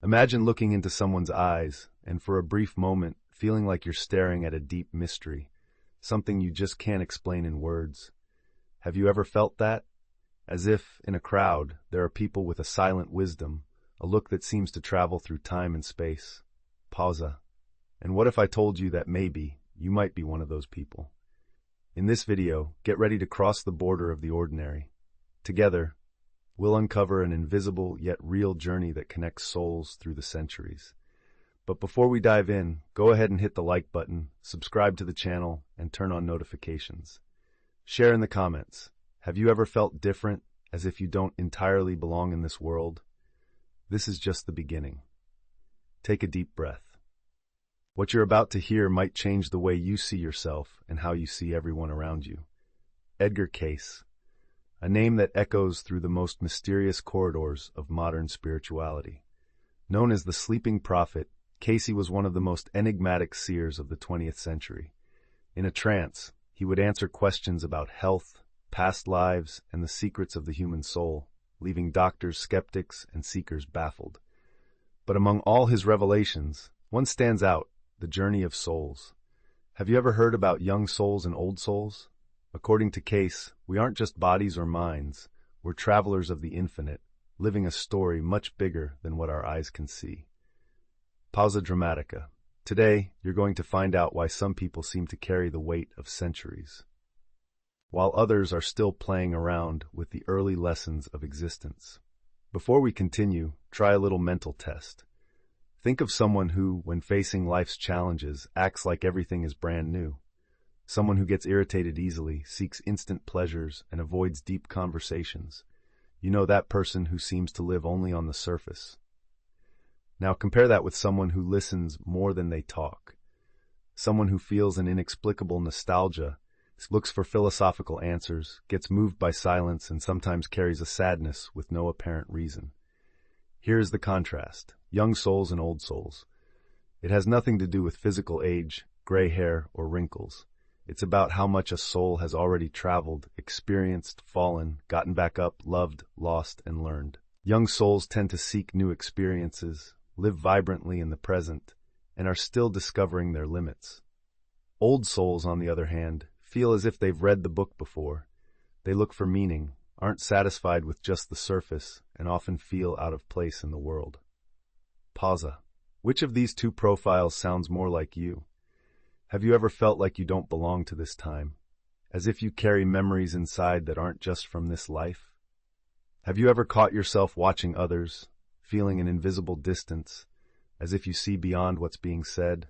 Imagine looking into someone's eyes and for a brief moment feeling like you're staring at a deep mystery, something you just can't explain in words. Have you ever felt that? As if, in a crowd, there are people with a silent wisdom, a look that seems to travel through time and space. Pausa. And what if I told you that maybe you might be one of those people? In this video, get ready to cross the border of the ordinary. Together, we'll uncover an invisible yet real journey that connects souls through the centuries. But before we dive in, go ahead and hit the like button, subscribe to the channel, and turn on notifications. Share in the comments. Have you ever felt different, as if you don't entirely belong in this world? This is just the beginning. Take a deep breath. What you're about to hear might change the way you see yourself and how you see everyone around you. Edgar Cayce, a name that echoes through the most mysterious corridors of modern spirituality. Known as the Sleeping Prophet, Cayce was one of the most enigmatic seers of the 20th century. In a trance, he would answer questions about health, past lives, and the secrets of the human soul, leaving doctors, skeptics, and seekers baffled. But among all his revelations, one stands out: the journey of souls. Have you ever heard about young souls and old souls? According to Cayce, we aren't just bodies or minds, we're travelers of the infinite, living a story much bigger than what our eyes can see. Pausa dramatica. Today, you're going to find out why some people seem to carry the weight of centuries, while others are still playing around with the early lessons of existence. Before we continue, try a little mental test. Think of someone who, when facing life's challenges, acts like everything is brand new. Someone who gets irritated easily, seeks instant pleasures, and avoids deep conversations. You know, that person who seems to live only on the surface. Now compare that with someone who listens more than they talk. Someone who feels an inexplicable nostalgia, looks for philosophical answers, gets moved by silence, and sometimes carries a sadness with no apparent reason. Here is the contrast: young souls and old souls. It has nothing to do with physical age, gray hair, or wrinkles. It's about how much a soul has already traveled, experienced, fallen, gotten back up, loved, lost, and learned. Young souls tend to seek new experiences, live vibrantly in the present, and are still discovering their limits. Old souls, on the other hand, feel as if they've read the book before. They look for meaning, aren't satisfied with just the surface, and often feel out of place in the world. Pausa. Which of these two profiles sounds more like you? Have you ever felt like you don't belong to this time, as if you carry memories inside that aren't just from this life? Have you ever caught yourself watching others, feeling an invisible distance, as if you see beyond what's being said?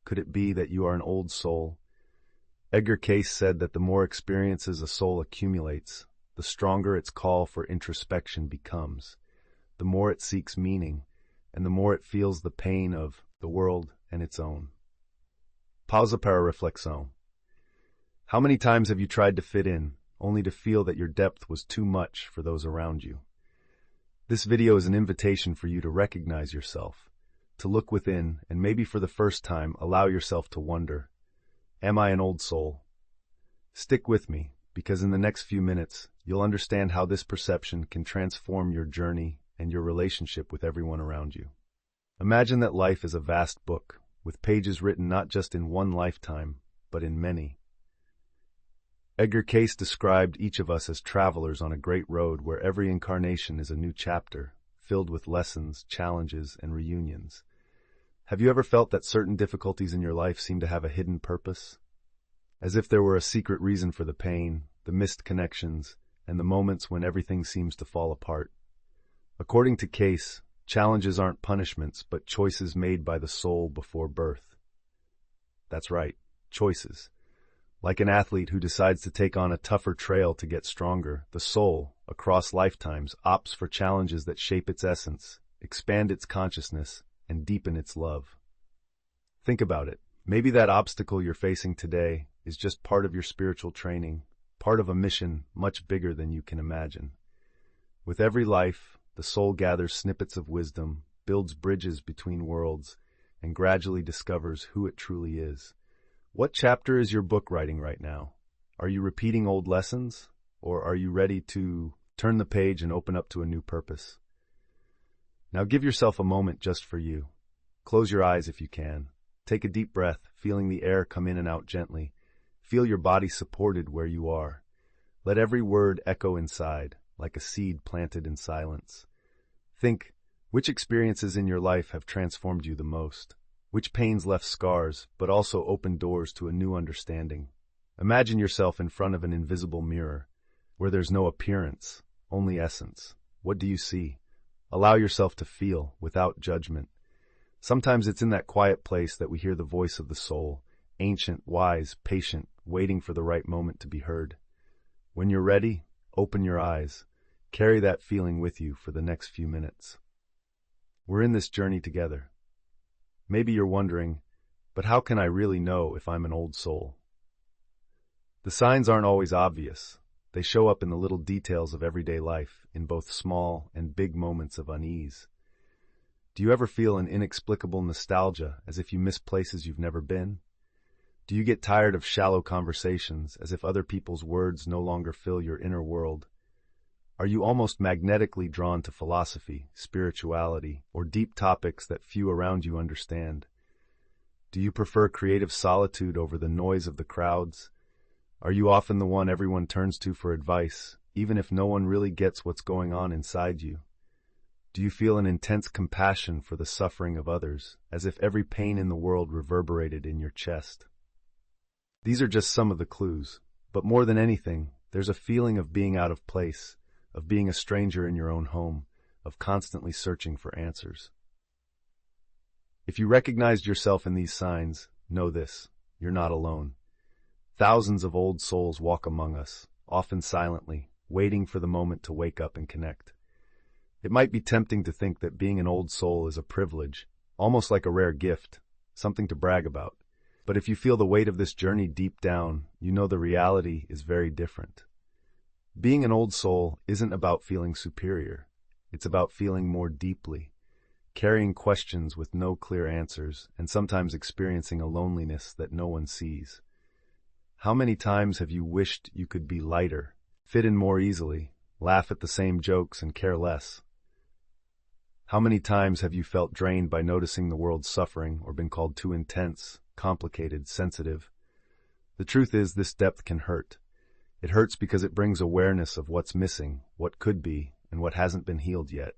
Could it be that you are an old soul? Edgar Cayce said that the more experiences a soul accumulates, the stronger its call for introspection becomes, the more it seeks meaning, and the more it feels the pain of the world and its own. Pausa para reflexão. How many times have you tried to fit in, only to feel that your depth was too much for those around you? This video is an invitation for you to recognize yourself, to look within, and maybe for the first time, allow yourself to wonder, am I an old soul? Stick with me, because in the next few minutes, you'll understand how this perception can transform your journey and your relationship with everyone around you. Imagine that life is a vast book, with pages written not just in one lifetime, but in many. Edgar Cayce described each of us as travelers on a great road where every incarnation is a new chapter, filled with lessons, challenges, and reunions. Have you ever felt that certain difficulties in your life seem to have a hidden purpose? As if there were a secret reason for the pain, the missed connections, and the moments when everything seems to fall apart. According to Cayce, challenges aren't punishments, but choices made by the soul before birth. That's right, choices. Like an athlete who decides to take on a tougher trail to get stronger, the soul, across lifetimes, opts for challenges that shape its essence, expand its consciousness, and deepen its love. Think about it. Maybe that obstacle you're facing today is just part of your spiritual training, part of a mission much bigger than you can imagine. With every life, the soul gathers snippets of wisdom, builds bridges between worlds, and gradually discovers who it truly is. What chapter is your book writing right now? Are you repeating old lessons, or are you ready to turn the page and open up to a new purpose? Now give yourself a moment just for you. Close your eyes if you can. Take a deep breath, feeling the air come in and out gently. Feel your body supported where you are. Let every word echo inside, like a seed planted in silence. Think, which experiences in your life have transformed you the most? Which pains left scars, but also opened doors to a new understanding? Imagine yourself in front of an invisible mirror, where there's no appearance, only essence. What do you see? Allow yourself to feel, without judgment. Sometimes it's in that quiet place that we hear the voice of the soul, ancient, wise, patient, waiting for the right moment to be heard. When you're ready, open your eyes. Carry that feeling with you for the next few minutes. We're in this journey together. Maybe you're wondering, but how can I really know if I'm an old soul? The signs aren't always obvious. They show up in the little details of everyday life, in both small and big moments of unease. Do you ever feel an inexplicable nostalgia, as if you miss places you've never been? Do you get tired of shallow conversations, as if other people's words no longer fill your inner world? Are you almost magnetically drawn to philosophy, spirituality, or deep topics that few around you understand? Do you prefer creative solitude over the noise of the crowds? Are you often the one everyone turns to for advice, even if no one really gets what's going on inside you? Do you feel an intense compassion for the suffering of others, as if every pain in the world reverberated in your chest? These are just some of the clues, but more than anything, there's a feeling of being out of place, of being a stranger in your own home, of constantly searching for answers. If you recognized yourself in these signs, know this: you're not alone. Thousands of old souls walk among us, often silently, waiting for the moment to wake up and connect. It might be tempting to think that being an old soul is a privilege, almost like a rare gift, something to brag about. But if you feel the weight of this journey deep down, you know the reality is very different. Being an old soul isn't about feeling superior. It's about feeling more deeply, carrying questions with no clear answers, and sometimes experiencing a loneliness that no one sees. How many times have you wished you could be lighter, fit in more easily, laugh at the same jokes and care less? How many times have you felt drained by noticing the world's suffering or been called too intense, complicated, sensitive? The truth is, this depth can hurt. It hurts because it brings awareness of what's missing, what could be, and what hasn't been healed yet,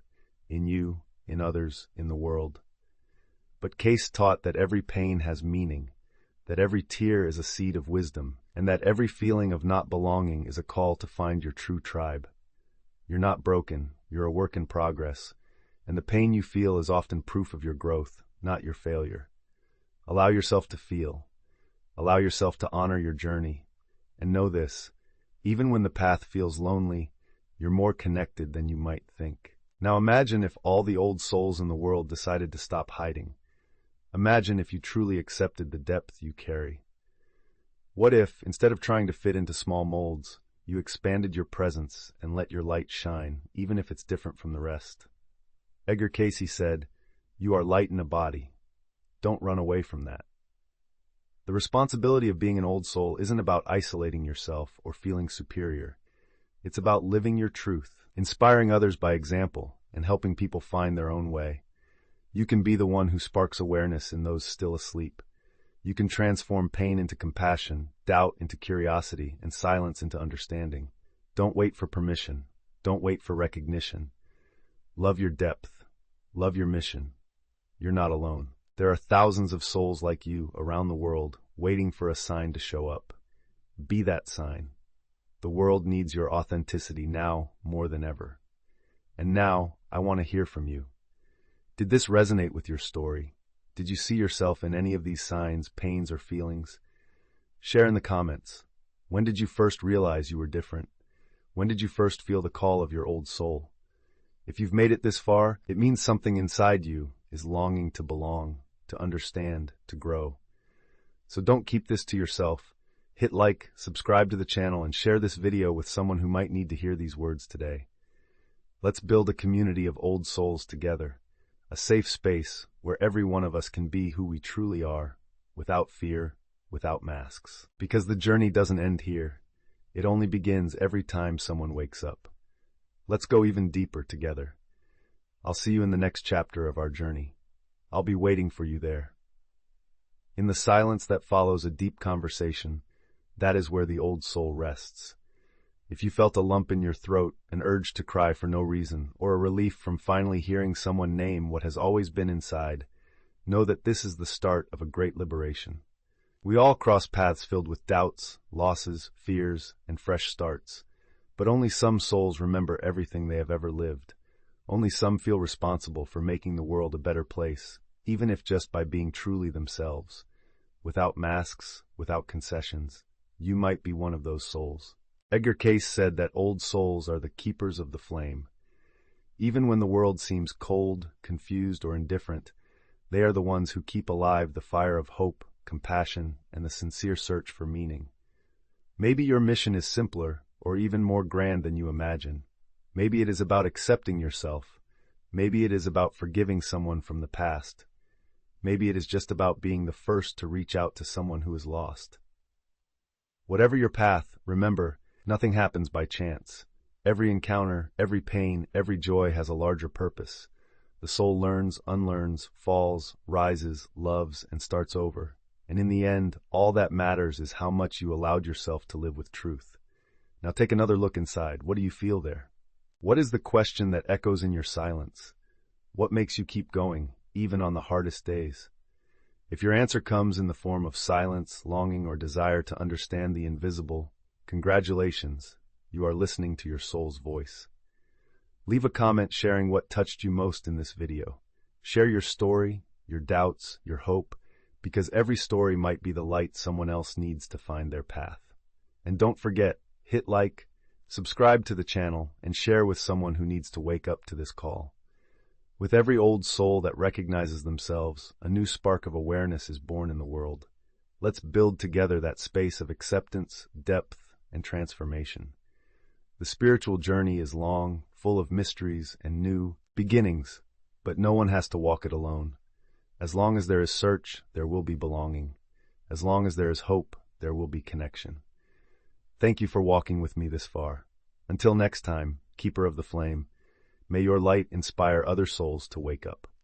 in you, in others, in the world. But Cayce taught that every pain has meaning, that every tear is a seed of wisdom, and that every feeling of not belonging is a call to find your true tribe. You're not broken, you're a work in progress, and the pain you feel is often proof of your growth, not your failure. Allow yourself to feel. Allow yourself to honor your journey. And know this: even when the path feels lonely, you're more connected than you might think. Now imagine if all the old souls in the world decided to stop hiding. Imagine if you truly accepted the depth you carry. What if, instead of trying to fit into small molds, you expanded your presence and let your light shine, even if it's different from the rest? Edgar Cayce said, "You are light in a body. Don't run away from that." The responsibility of being an old soul isn't about isolating yourself or feeling superior. It's about living your truth, inspiring others by example, and helping people find their own way. You can be the one who sparks awareness in those still asleep. You can transform pain into compassion, doubt into curiosity, and silence into understanding. Don't wait for permission. Don't wait for recognition. Love your depth. Love your mission. You're not alone. There are thousands of souls like you around the world waiting for a sign to show up. Be that sign. The world needs your authenticity now more than ever. And now, I want to hear from you. Did this resonate with your story? Did you see yourself in any of these signs, pains, or feelings? Share in the comments. When did you first realize you were different? When did you first feel the call of your old soul? If you've made it this far, it means something inside you is longing to belong, to understand, to grow. So don't keep this to yourself. Hit like, subscribe to the channel, and share this video with someone who might need to hear these words today. Let's build a community of old souls together, a safe space where every one of us can be who we truly are, without fear, without masks. Because the journey doesn't end here. It only begins every time someone wakes up. Let's go even deeper together. I'll see you in the next chapter of our journey. I'll be waiting for you there. In the silence that follows a deep conversation, that is where the old soul rests. If you felt a lump in your throat, an urge to cry for no reason, or a relief from finally hearing someone name what has always been inside, know that this is the start of a great liberation. We all cross paths filled with doubts, losses, fears, and fresh starts. But only some souls remember everything they have ever lived. Only some feel responsible for making the world a better place, even if just by being truly themselves. Without masks, without concessions, you might be one of those souls. Edgar Cayce said that old souls are the keepers of the flame. Even when the world seems cold, confused, or indifferent, they are the ones who keep alive the fire of hope, compassion, and the sincere search for meaning. Maybe your mission is simpler, or even more grand than you imagine. Maybe it is about accepting yourself. Maybe it is about forgiving someone from the past. Maybe it is just about being the first to reach out to someone who is lost. Whatever your path, remember, nothing happens by chance. Every encounter, every pain, every joy has a larger purpose. The soul learns, unlearns, falls, rises, loves, and starts over. And in the end, all that matters is how much you allowed yourself to live with truth. Now take another look inside. What do you feel there? What is the question that echoes in your silence? What makes you keep going, even on the hardest days? If your answer comes in the form of silence, longing, or desire to understand the invisible, congratulations, you are listening to your soul's voice. Leave a comment sharing what touched you most in this video. Share your story, your doubts, your hope, because every story might be the light someone else needs to find their path. And don't forget, hit like, subscribe to the channel, and share with someone who needs to wake up to this call. With every old soul that recognizes themselves, a new spark of awareness is born in the world. Let's build together that space of acceptance, depth, and transformation. The spiritual journey is long, full of mysteries and new beginnings, but no one has to walk it alone. As long as there is search, there will be belonging. As long as there is hope, there will be connection. Thank you for walking with me this far. Until next time, Keeper of the Flame, may your light inspire other souls to wake up.